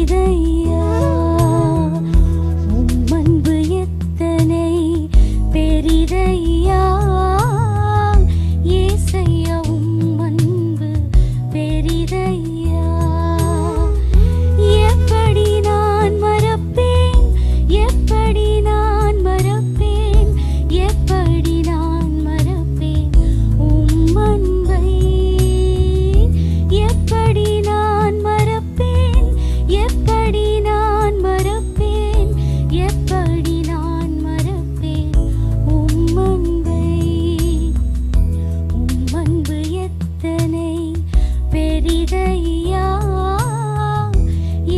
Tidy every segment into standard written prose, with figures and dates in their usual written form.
பெரிதையா உம் அன்பு எத்தனை பெரிதையா ஏசையா உம் அன்பு பெரிதையா எப்படி நான் மறப்பேன் எப்படி நான் மறப்பேன் எப்படி நான் மறப்பேன் உம் அன்பை எப்படி நான் மறப்பேன் எப்படி நான் மறப்பேன் எப்படி நான் மறப்பேன் உம் அன்பை உம் அன்பு எத்தனை பெரிதையா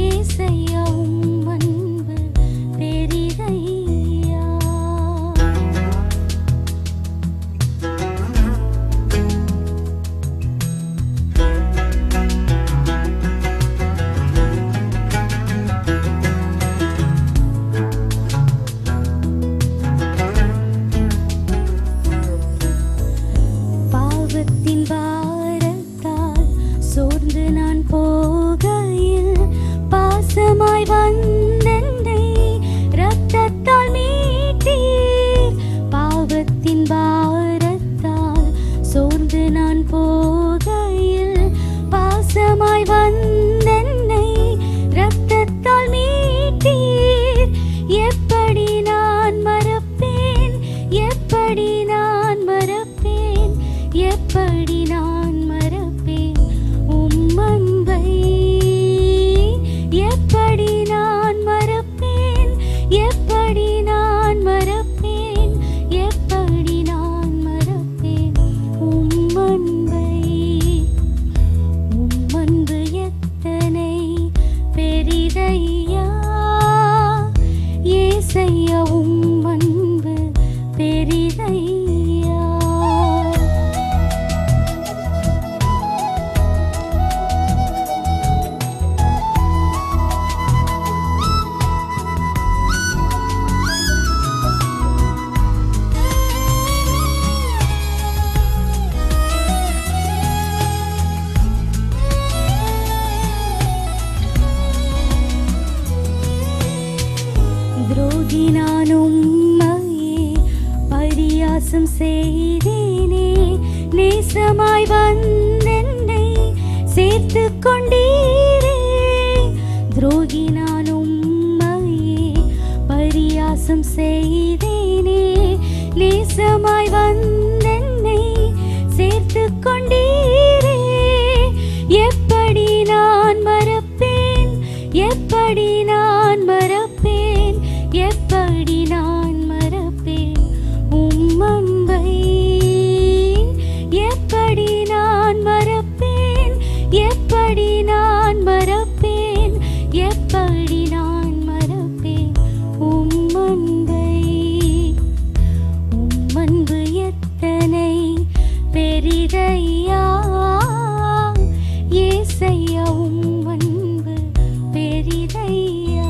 ஏசையா உம் அன்பு பெரிதையா பாவத்தின் பாரத்தால் சோர்ந்து நான் போகையில் பாசமாய் வந்தென்னை இரத்தத்தால் மீட்டீர் பாவத்தின் பாரத்தால் சோர்ந்து நான் போகையில் பாசமாய் வந்தென்னை இரத்தத்தால் மீட்டீர் எப்படி நான் மறப்பேன் எப்படி நான் மறப்பேன் எப்படி நான் மறப்பேன் உம் அன்பை எப்படி நான் மறப்பேன் எப்படி நான் மறப்பேன் எப்படி நான் மறப்பேன் உம் அன்பை உம் அன்பு எத்தனை பெரிதையா ஏசையா உம் அன்பு பெரிதையா துரோகி நான் உம்மையே பரியாசம் செய்தேனே நேசமாய் வந்தென்னை சேர்த்து கொண்டீரே துரோகி நான் உம்மையே பரியாசம் செய்தேனே நேசமாய் வந்தென்னை சேர்த்து கொண்டீரே எப்படி நான் மறப்பேன் எப்படி நான் மறப்பேன் எப்படி நான் மறப்பேன் உம் அன்பை எப்படி நான் மறப்பேன் எப்படி நான் மறப்பேன் எப்படி நான் மறப்பேன் உம் அன்பை உம் அன்பு எத்தனை பெரிதையா ஏசையா உம் அன்பு பெரிதையா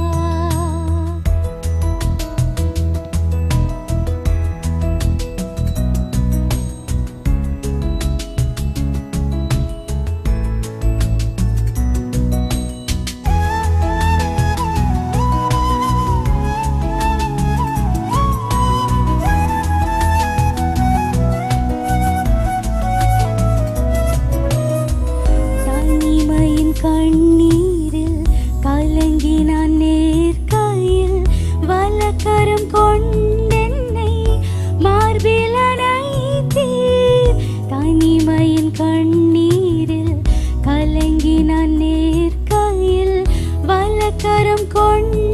தனிமையின் கண்ணீரில் கலங்கி நான் நேர்கையில் வலக்கரம் கொண்டென்னை மார்பில் அணைத்தீர் தனிமையின் கண்ணீரில் கலங்கி நான் நேர்கையில் வலக்கரம் கொண்டு